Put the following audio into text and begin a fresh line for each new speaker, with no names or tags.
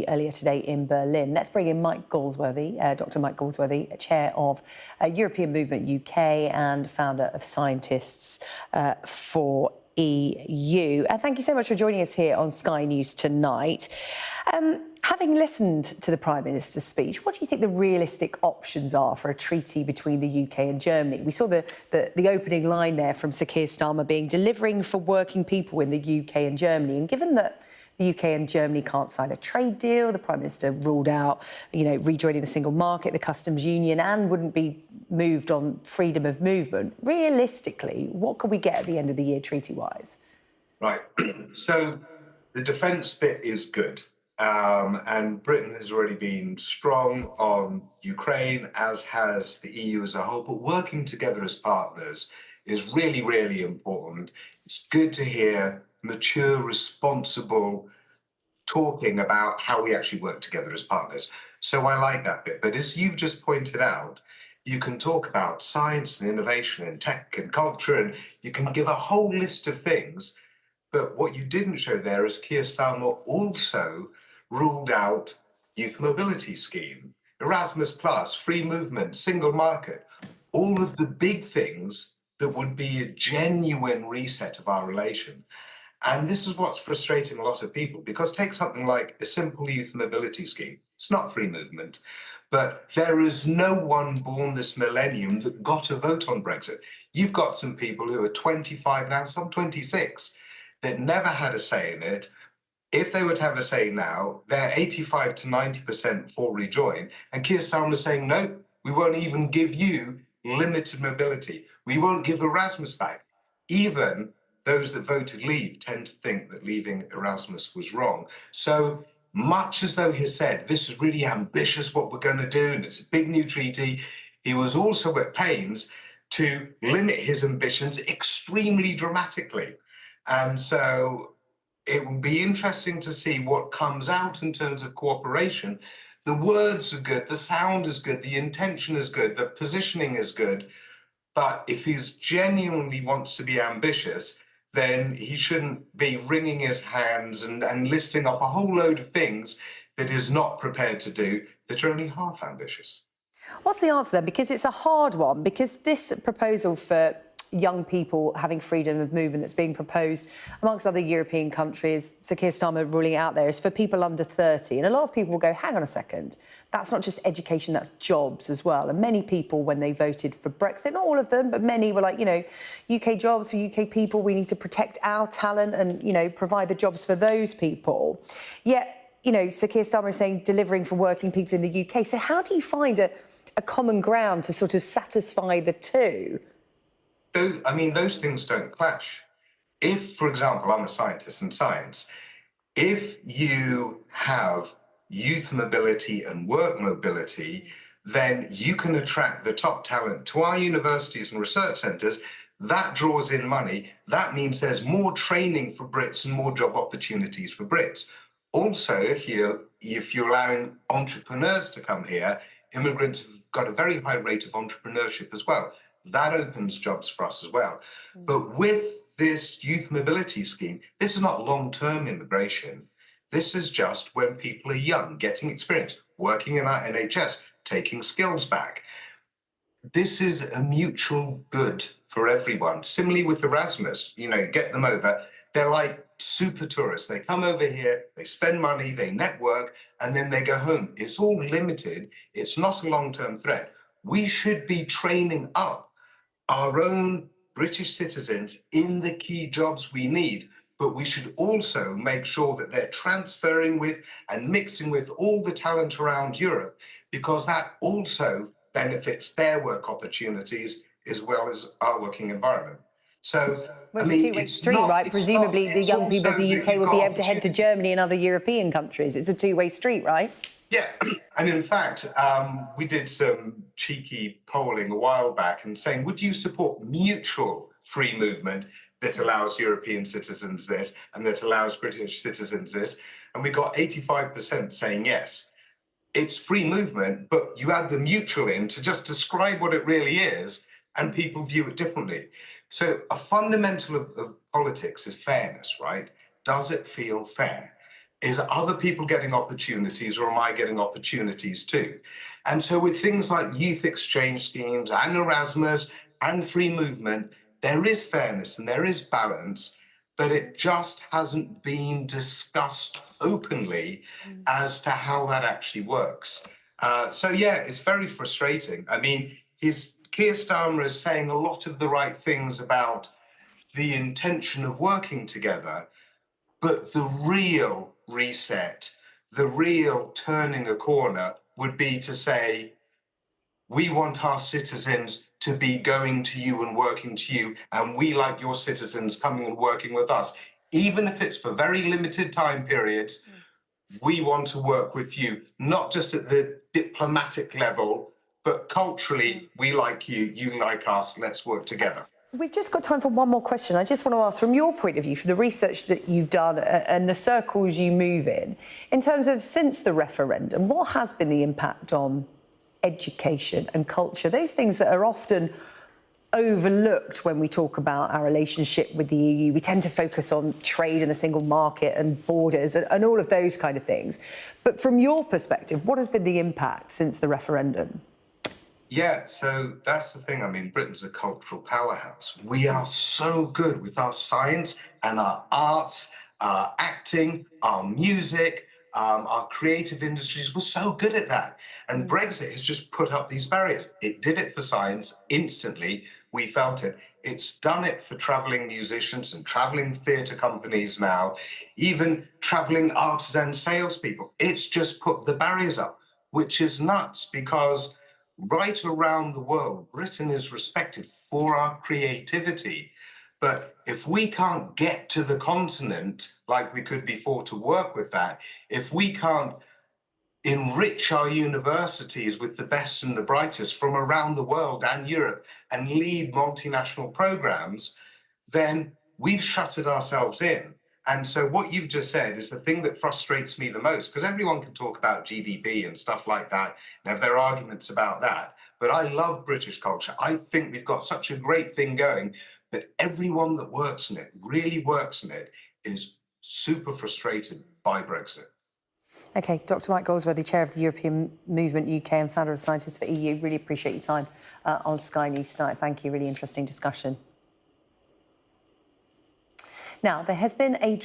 earlier today in Berlin. Let's bring in Mike Galsworthy, Dr. Mike Galsworthy, Chair of European Movement UK and founder of Scientists for EU. Thank you so much for joining us here on Sky News tonight. Having listened to the Prime Minister's speech, what do you think the realistic options are for a treaty between the UK and Germany? We saw the opening line there from Sir Keir Starmer being delivering for working people in the UK and Germany. And given that the UK and Germany can't sign a trade deal, the Prime Minister ruled out, rejoining the single market, the customs union, and wouldn't be moved on freedom of movement. Realistically, what could we get at the end of the year treaty-wise?
Right. So the defence bit is good. And Britain has already been strong on Ukraine, as has the EU as a whole. But working together as partners is really, really important. It's good to hear mature, responsible talking about how we actually work together as partners. So I like that bit. But as you've just pointed out, you can talk about science and innovation and tech and culture, and you can give a whole list of things. But what you didn't show there is Keir Starmer also ruled out youth mobility scheme, Erasmus Plus, free movement, single market, all of the big things that would be a genuine reset of our relation. And this is what's frustrating a lot of people, because take something like a simple youth mobility scheme. It's not free movement, but there is no one born this millennium that got a vote on Brexit. You've got some people who are 25 now, some 26, that never had a say in it. If they were to have a say now, they're 85 to 90% for rejoin. And Keir Starmer is saying, no, we won't even give you limited mobility. We won't give Erasmus back. Even those that voted leave tend to think that leaving Erasmus was wrong. So much as though he said, this is really ambitious what we're going to do, and it's a big new treaty, he was also at pains to limit his ambitions extremely dramatically. And so it will be interesting to see what comes out in terms of cooperation. The words are good, the sound is good, the intention is good, the positioning is good. But if he genuinely wants to be ambitious, then he shouldn't be wringing his hands and listing off a whole load of things that he's not prepared to do that are only half ambitious.
What's the answer then? Because it's a hard one, because this proposal for young people having freedom of movement that's being proposed amongst other European countries, Sir Keir Starmer ruling it out there, is for people under 30. And a lot of people will go, hang on a second, that's not just education, that's jobs as well. And many people, when they voted for Brexit, not all of them, but many were like, UK jobs for UK people, we need to protect our talent and, provide the jobs for those people. Yet, Sir Keir Starmer is saying delivering for working people in the UK. So how do you find a common ground to sort of satisfy the two?
I mean, those things don't clash. If, for example, I'm a scientist in science, if you have youth mobility and work mobility, then you can attract the top talent to our universities and research centres. That draws in money. That means there's more training for Brits and more job opportunities for Brits. Also, if you're allowing entrepreneurs to come here, immigrants have got a very high rate of entrepreneurship as well. That opens jobs for us as well. But with this youth mobility scheme, this is not long-term immigration. This is just when people are young, getting experience, working in our NHS, taking skills back. This is a mutual good for everyone. Similarly with Erasmus, get them over. They're like super tourists. They come over here, they spend money, they network, and then they go home. It's all limited. It's not a long-term threat. We should be training up our own British citizens in the key jobs we need, but we should also make sure that they're transferring with and mixing with all the talent around Europe, because that also benefits their work opportunities as well as our working environment. So,
well, it's a two-way street, right? Presumably the young people of the UK would be able to head to Germany and other European countries. It's a two-way street, right?
Yeah, and in fact, we did some cheeky polling a while back and saying, would you support mutual free movement that allows European citizens this and that allows British citizens this? And we got 85% saying yes. It's free movement, but you add the mutual in to just describe what it really is, and people view it differently. So a fundamental of politics is fairness, right? Does it feel fair? Is other people getting opportunities, or am I getting opportunities too? And so with things like youth exchange schemes and Erasmus and free movement, there is fairness and there is balance, but it just hasn't been discussed openly as to how that actually works. So yeah, it's very frustrating. I mean, Keir Starmer is saying a lot of the right things about the intention of working together, but the real reset, the real turning a corner would be to say, we want our citizens to be going to you and working to you, and we like your citizens coming and working with us. Even if it's for very limited time periods, we want to work with you, not just at the diplomatic level, but culturally, we like you, you like us, let's work together.
We've just got time for one more question. I just want to ask, from your point of view, for the research that you've done and the circles you move in terms of since the referendum, what has been the impact on education and culture, those things that are often overlooked when we talk about our relationship with the EU? We tend to focus on trade and the single market and borders and all of those kind of things. But from your perspective, what has been the impact since the referendum?
Yeah, so that's the thing. I mean, Britain's a cultural powerhouse. We are so good with our science and our arts, our acting, our music, our creative industries. We're so good at that. And Brexit has just put up these barriers. It did it for science instantly. We felt it. It's done it for traveling musicians and traveling theatre companies now, even traveling artisan salespeople. It's just put the barriers up, which is nuts because right around the world, Britain is respected for our creativity. But if we can't get to the continent like we could before to work with that, if we can't enrich our universities with the best and the brightest from around the world and Europe and lead multinational programs, then we've shuttered ourselves in. And so what you've just said is the thing that frustrates me the most, because everyone can talk about GDP and stuff like that and have their arguments about that. But I love British culture. I think we've got such a great thing going, but everyone that works in it, really works in it, is super frustrated by Brexit.
OK, Dr Mike Galsworthy, Chair of the European Movement UK and founder of Scientists for EU. Really appreciate your time on Sky News tonight. Thank you. Really interesting discussion. Now, there has been a